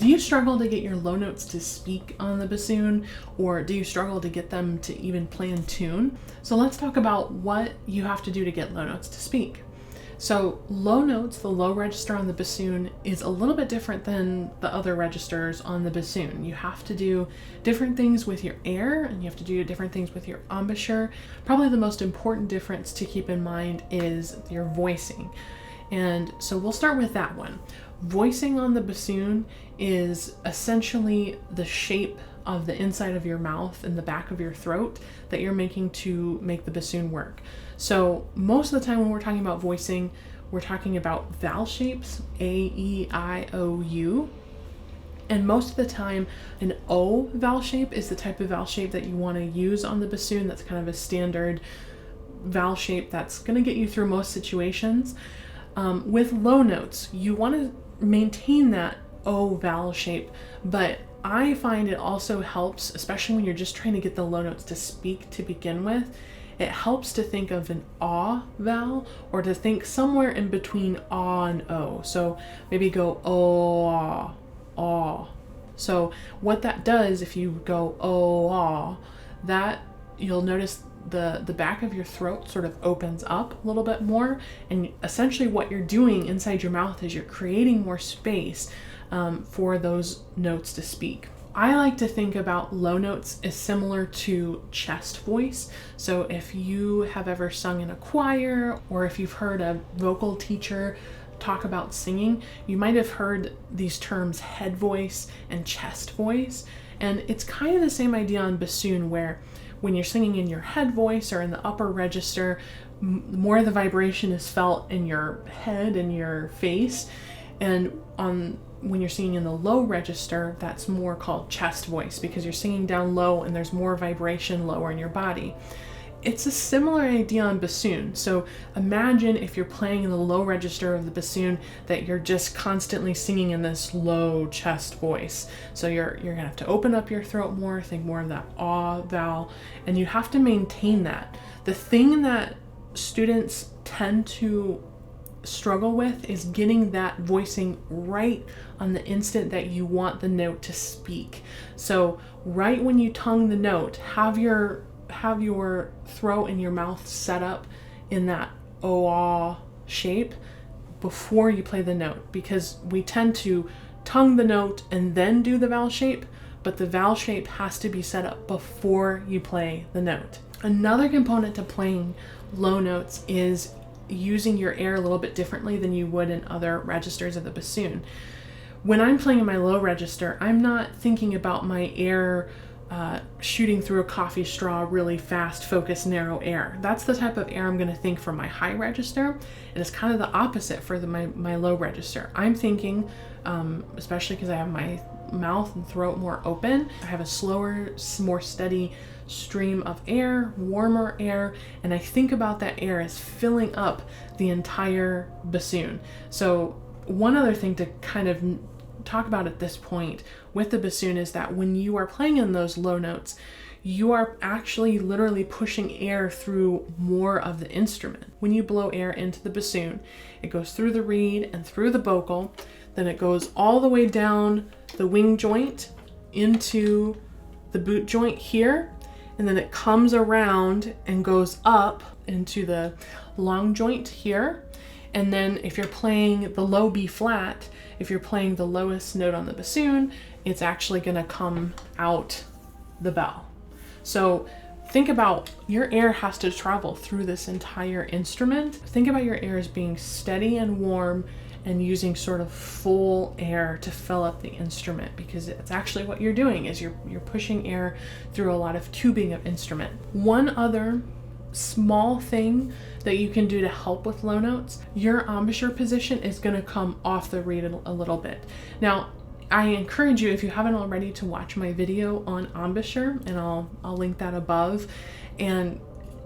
Do you struggle to get your low notes to speak on the bassoon, or do you struggle to get them to even play in tune? So let's talk about what you have to do to get low notes to speak. So low notes, the low register on the bassoon, is a little bit different than the other registers on the bassoon. You have to do different things with your air, and you have to do different things with your embouchure. Probably the most important difference to keep in mind is your voicing. And so we'll start with that one. Voicing on the bassoon is essentially the shape of the inside of your mouth and the back of your throat that you're making to make the bassoon work. So most of the time when we're talking about voicing, we're talking about vowel shapes, A, E, I, O, U. And most of the time, an O vowel shape is the type of vowel shape that you want to use on the bassoon. That's kind of a standard vowel shape that's going to get you through most situations. With low notes, you want to maintain that O vowel shape, but I find it also helps, especially when you're just trying to get the low notes to speak to begin with, it helps to think of an ah vowel, or to think somewhere in between ah and O. So maybe go oh, ah, ah. So what that does, if you go oh, ah, that you'll notice the back of your throat sort of opens up a little bit more, and essentially what you're doing inside your mouth is you're creating more space for those notes to speak. I like to think about low notes as similar to chest voice. So if you have ever sung in a choir, or if you've heard a vocal teacher talk about singing, you might have heard these terms head voice and chest voice. And it's kind of the same idea on bassoon, where when you're singing in your head voice or in the upper register, more of the vibration is felt in your head and your face. And when you're singing in the low register, that's more called chest voice, because you're singing down low and there's more vibration lower in your body. It's a similar idea on bassoon. So imagine if you're playing in the low register of the bassoon, that you're just constantly singing in this low chest voice. So you're gonna have to open up your throat more, think more of that ah vowel, and you have to maintain that. The thing that students tend to struggle with is getting that voicing right on the instant that you want the note to speak. So right when you tongue the note, have your throat and your mouth set up in that oh-ah shape before you play the note, because we tend to tongue the note and then do the vowel shape, but the vowel shape has to be set up before you play the note. Another component to playing low notes is using your air a little bit differently than you would in other registers of the bassoon. When I'm playing in my low register, I'm not thinking about my air shooting through a coffee straw really fast, focused, narrow air. That's the type of air I'm going to think for my high register, and it's kind of the opposite for my low register. I'm thinking, especially because I have my mouth and throat more open, I have a slower, more steady stream of air, warmer air, and I think about that air as filling up the entire bassoon. So one other thing to kind of talk about at this point with the bassoon is that when you are playing in those low notes, you are actually literally pushing air through more of the instrument. When you blow air into the bassoon, it goes through the reed and through the bocal, then it goes all the way down the wing joint into the boot joint here, and then it comes around and goes up into the long joint here. And then if you're playing the low B flat, if you're playing the lowest note on the bassoon, it's actually going to come out the bell. So think about your air has to travel through this entire instrument. Think about your air as being steady and warm and using sort of full air to fill up the instrument, because it's actually what you're doing is you're pushing air through a lot of tubing of instrument. One other small thing that you can do to help with low notes, your embouchure position is going to come off the reed a little bit. Now, I encourage you, if you haven't already, to watch my video on embouchure, and I'll link that above. And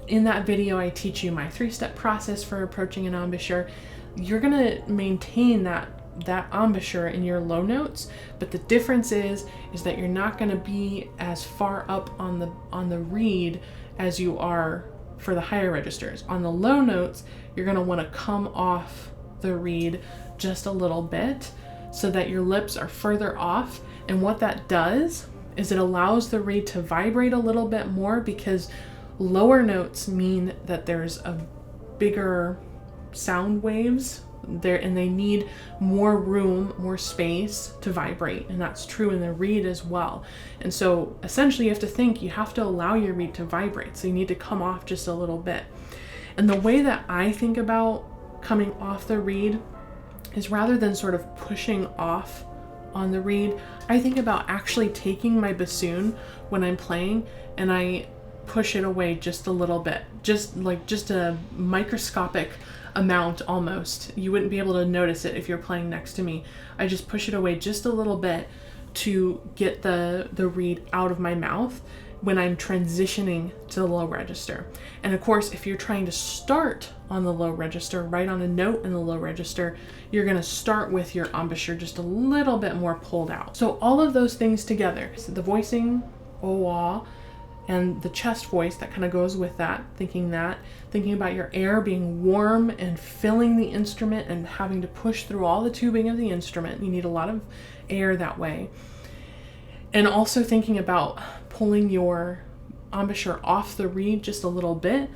in that video, I teach you my 3-step process for approaching an embouchure. You're going to maintain that embouchure in your low notes, but the difference is that you're not going to be as far up on the reed as you are for the higher registers. On the low notes, you're going to want to come off the reed just a little bit so that your lips are further off. And what that does is it allows the reed to vibrate a little bit more, because lower notes mean that there's a bigger sound waves there and they need more room, more space to vibrate. And that's true in the reed as well. And so essentially you have to allow your reed to vibrate. So you need to come off just a little bit. And the way that I think about coming off the reed is, rather than sort of pushing off on the reed, I think about actually taking my bassoon when I'm playing and I push it away just a little bit, just a microscopic amount almost. You wouldn't be able to notice it if you're playing next to me. I just push it away just a little bit to get the reed out of my mouth when I'm transitioning to the low register. And of course, if you're trying to start on the low register, right on a note in the low register, you're going to start with your embouchure just a little bit more pulled out. So all of those things together, so the voicing, oh, and the chest voice that kind of goes with that, thinking about your air being warm and filling the instrument and having to push through all the tubing of the instrument. You need a lot of air that way. And also thinking about pulling your embouchure off the reed just a little bit.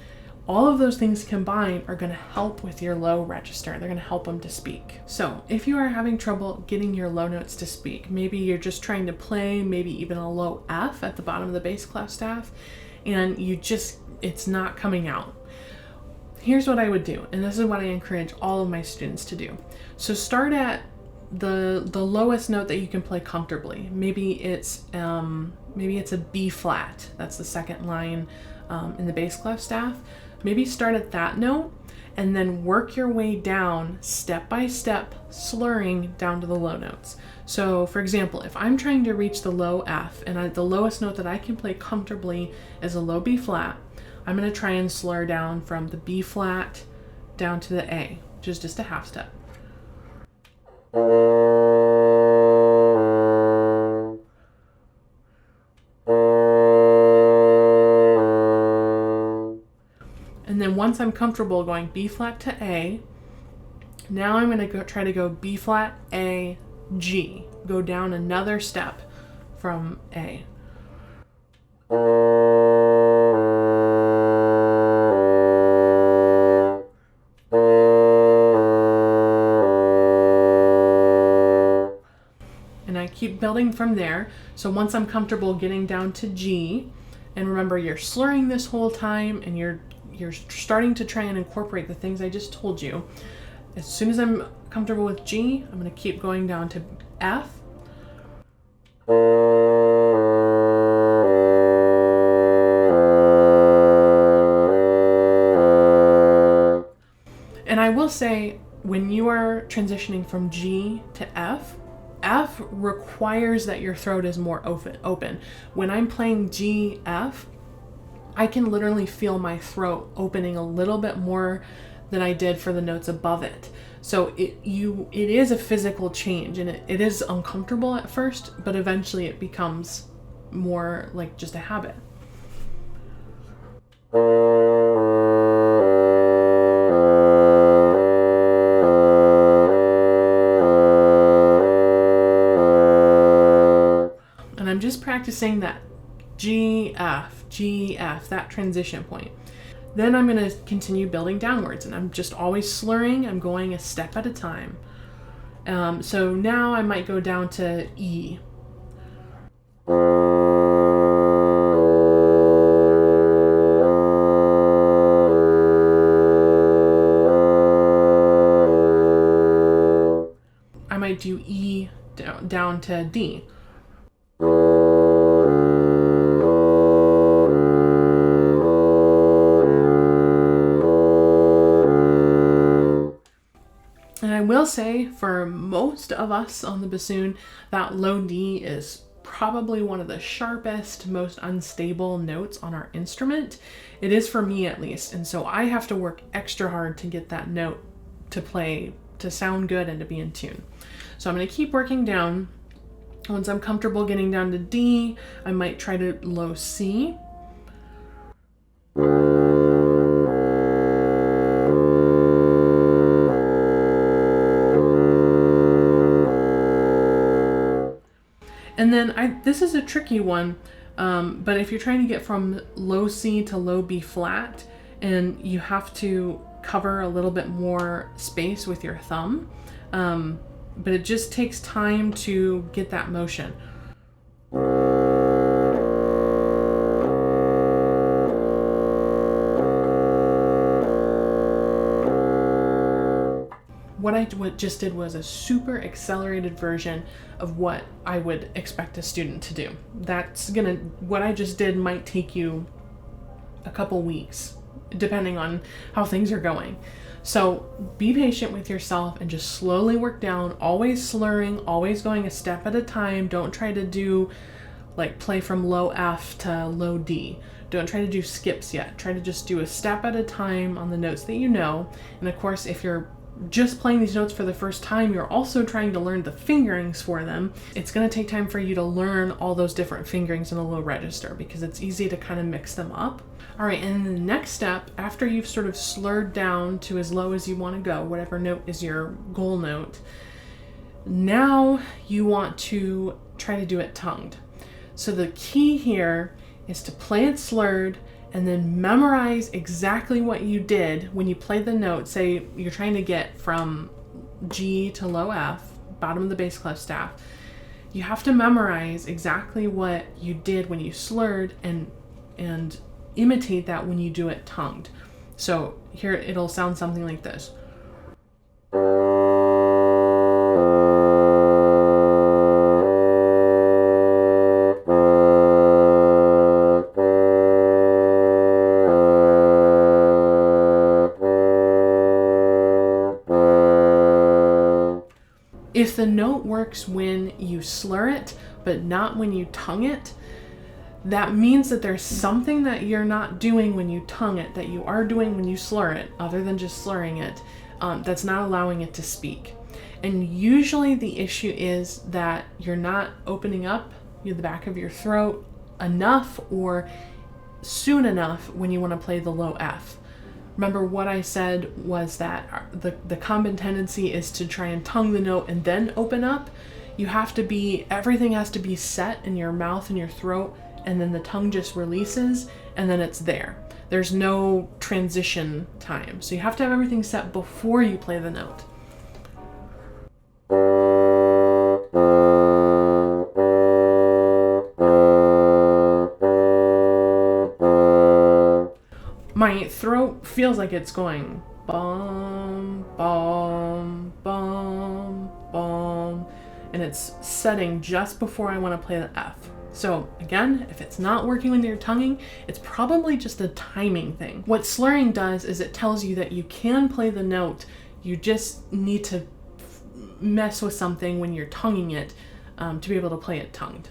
All of those things combined are going to help with your low register. They're going to help them to speak. So if you are having trouble getting your low notes to speak, maybe you're just trying to play maybe even a low F at the bottom of the bass clef staff, and it's not coming out. Here's what I would do, and this is what I encourage all of my students to do. So start at the lowest note that you can play comfortably. Maybe it's a B flat. That's the second line in the bass clef staff. Maybe start at that note and then work your way down step by step, slurring down to the low notes. So for example, if I'm trying to reach the low F and the lowest note that I can play comfortably is a low B flat, I'm going to try and slur down from the B flat down to the A, which is just a half step. And then once I'm comfortable going B flat to A, now I'm going to try to go B flat, A, G. Go down another step from A. And I keep building from there. So once I'm comfortable getting down to G, and remember you're slurring this whole time and you're starting to try and incorporate the things I just told you. As soon as I'm comfortable with G, I'm going to keep going down to F. And I will say, when you are transitioning from G to F, F requires that your throat is more open. When I'm playing G, F, I can literally feel my throat opening a little bit more than I did for the notes above it. So it is a physical change, and it is uncomfortable at first, but eventually it becomes more like just a habit. And I'm just practicing that G, F, that transition point. Then I'm going to continue building downwards, and I'm just always slurring. I'm going a step at a time. So now I might go down to E. I might do E down to D. And I will say, for most of us on the bassoon, that low D is probably one of the sharpest, most unstable notes on our instrument. It is for me at least. And so I have to work extra hard to get that note to play, to sound good and to be in tune. So I'm going to keep working down. Once I'm comfortable getting down to D, I might try to low C. And then this is a tricky one, but if you're trying to get from low C to low B flat, and you have to cover a little bit more space with your thumb, but it just takes time to get that motion. What I just did was a super accelerated version of what I would expect a student to do. What I just did might take you a couple weeks, depending on how things are going. So be patient with yourself and just slowly work down, always slurring, always going a step at a time. Don't try to do play from low F to low D. Don't try to do skips yet. Try to just do a step at a time on the notes that you know. And of course, if you're just playing these notes for the first time, you're also trying to learn the fingerings for them. It's going to take time for you to learn all those different fingerings in the low register because it's easy to kind of mix them up. All right, and the next step, after you've sort of slurred down to as low as you want to go, whatever note is your goal note, now you want to try to do it tongued. So the key here is to play it slurred and then memorize exactly what you did when you play the note. Say you're trying to get from G to low F, bottom of the bass clef staff. You have to memorize exactly what you did when you slurred and imitate that when you do it tongued. So here it'll sound something like this. If the note works when you slur it, but not when you tongue it, that means that there's something that you're not doing when you tongue it, that you are doing when you slur it, other than just slurring it, that's not allowing it to speak. And usually the issue is that you're not opening up the back of your throat enough or soon enough when you want to play the low F. Remember what I said was that the common tendency is to try and tongue the note and then open up. Everything has to be set in your mouth and your throat, and then the tongue just releases, and then it's there. There's no transition time. So you have to have everything set before you play the note. My throat feels like it's going bum, bum, bum, bum, and it's setting just before I want to play the F. So again, if it's not working when you're tonguing, it's probably just a timing thing. What slurring does is it tells you that you can play the note, you just need to mess with something when you're tonguing it to be able to play it tongued.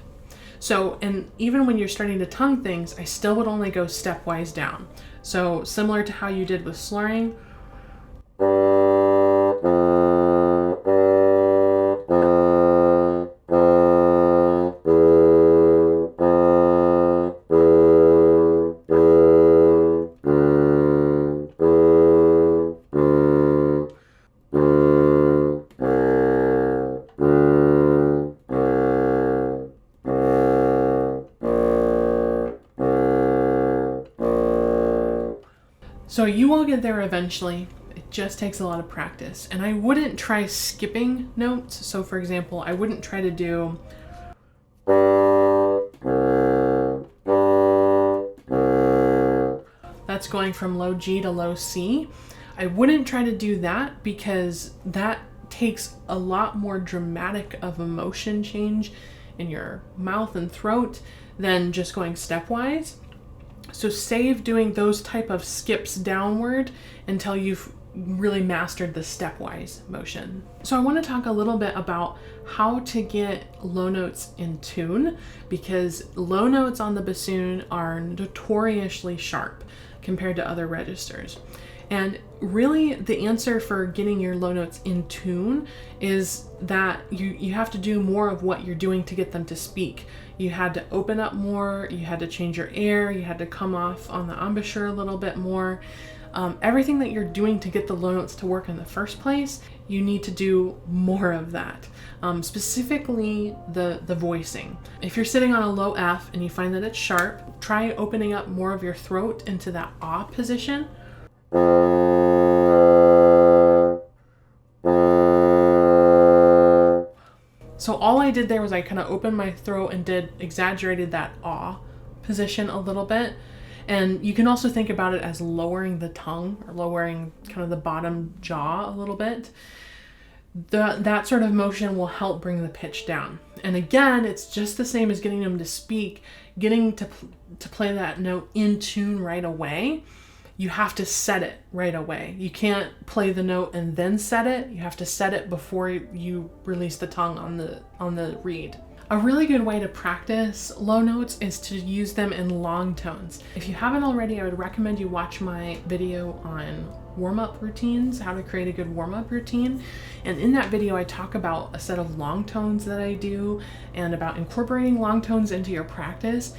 So, and even when you're starting to tongue things, I still would only go stepwise down. So similar to how you did with slurring. So you will get there eventually. It just takes a lot of practice. And I wouldn't try skipping notes. So for example, I wouldn't try to do that's going from low G to low C. I wouldn't try to do that because that takes a lot more dramatic of emotion change in your mouth and throat than just going stepwise. So save doing those type of skips downward until you've really mastered the stepwise motion. So I want to talk a little bit about how to get low notes in tune, because low notes on the bassoon are notoriously sharp compared to other registers. And really the answer for getting your low notes in tune is that you have to do more of what you're doing to get them to speak. You had to open up more, you had to change your air, you had to come off on the embouchure a little bit more. Everything that you're doing to get the low notes to work in the first place, you need to do more of that. Specifically the voicing. If you're sitting on a low F and you find that it's sharp, try opening up more of your throat into that ah position. So all I did there was I kind of opened my throat and exaggerated that ah position a little bit. And you can also think about it as lowering the tongue or lowering kind of the bottom jaw a little bit. That sort of motion will help bring the pitch down. And again, it's just the same as getting them to speak, getting to play that note in tune right away. You have to set it right away. You can't play the note and then set it. You have to set it before you release the tongue on the reed. A really good way to practice low notes is to use them in long tones. If you haven't already, I would recommend you watch my video on warm-up routines, how to create a good warm-up routine. And in that video, I talk about a set of long tones that I do and about incorporating long tones into your practice.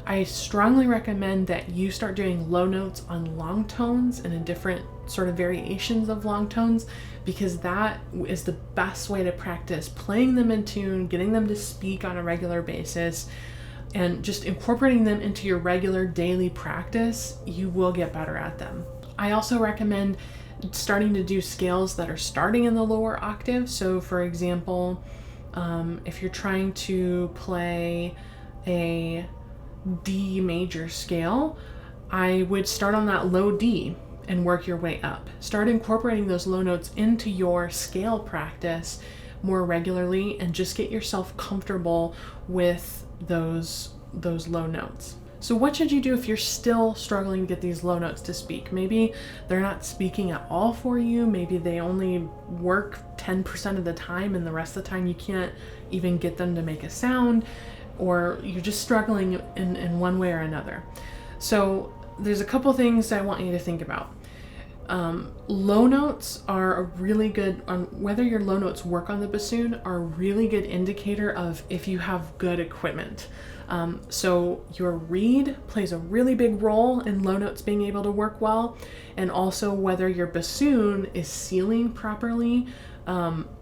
I strongly recommend that you start doing low notes on long tones and in different sort of variations of long tones, because that is the best way to practice playing them in tune, getting them to speak on a regular basis, and just incorporating them into your regular daily practice. You will get better at them. I also recommend starting to do scales that are starting in the lower octave. So for example, if you're trying to play a D major scale, I would start on that low D and work your way up. Start incorporating those low notes into your scale practice more regularly and just get yourself comfortable with those low notes. So what should you do if you're still struggling to get these low notes to speak? Maybe they're not speaking at all for you. Maybe they only work 10% of the time and the rest of the time you can't even get them to make a sound, or you're just struggling in one way or another. So there's a couple things I want you to think about. Low notes are a really good, whether your low notes work on the bassoon, are a really good indicator of if you have good equipment. So your reed plays a really big role in low notes being able to work well, and also whether your bassoon is sealing properly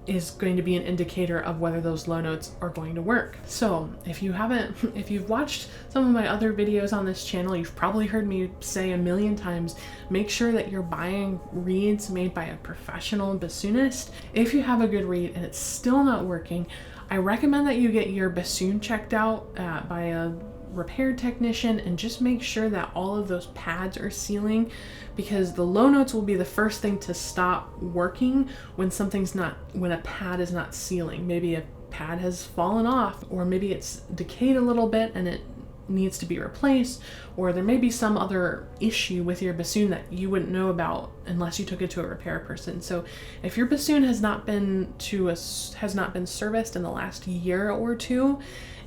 is going to be an indicator of whether those low notes are going to work. So if you've watched some of my other videos on this channel, you've probably heard me say a million times, make sure that you're buying reeds made by a professional bassoonist. If you have a good reed and it's still not working, I recommend that you get your bassoon checked out by a repair technician and just make sure that all of those pads are sealing, because the low notes will be the first thing to stop working when a pad is not sealing. Maybe a pad has fallen off, or maybe it's decayed a little bit and it needs to be replaced, or there may be some other issue with your bassoon that you wouldn't know about unless you took it to a repair person. So if your bassoon has not been serviced in the last year or two,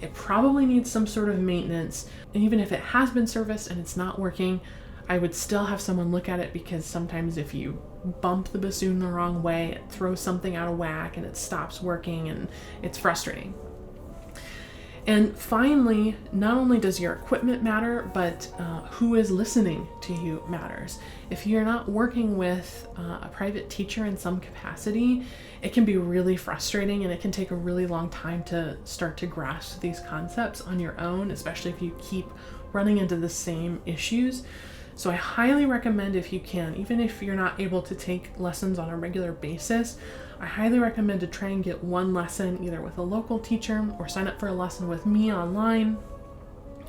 it probably needs some sort of maintenance. And even if it has been serviced and it's not working, I would still have someone look at it, because sometimes if you bump the bassoon the wrong way, it throws something out of whack and it stops working, and it's frustrating. And finally, not only does your equipment matter, but who is listening to you matters. If you're not working with a private teacher in some capacity, it can be really frustrating, and it can take a really long time to start to grasp these concepts on your own, especially if you keep running into the same issues. So I highly recommend, if you can, even if you're not able to take lessons on a regular basis, I highly recommend to try and get one lesson either with a local teacher or sign up for a lesson with me online,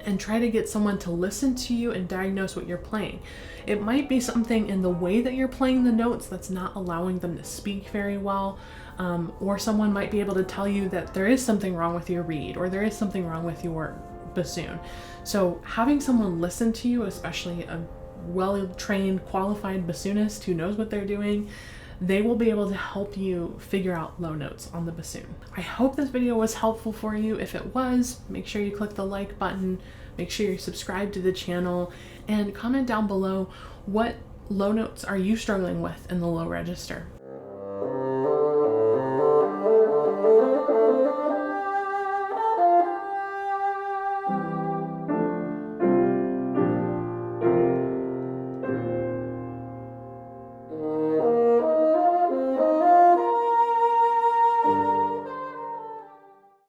and try to get someone to listen to you and diagnose what you're playing. It might be something in the way that you're playing the notes that's not allowing them to speak very well, or someone might be able to tell you that there is something wrong with your reed, or there is something wrong with your bassoon. So having someone listen to you, especially a well-trained, qualified bassoonist who knows what they're doing, they will be able to help you figure out low notes on the bassoon. I hope this video was helpful for you. If it was, make sure you click the like button, make sure you're subscribed to the channel, and comment down below what low notes are you struggling with in the low register.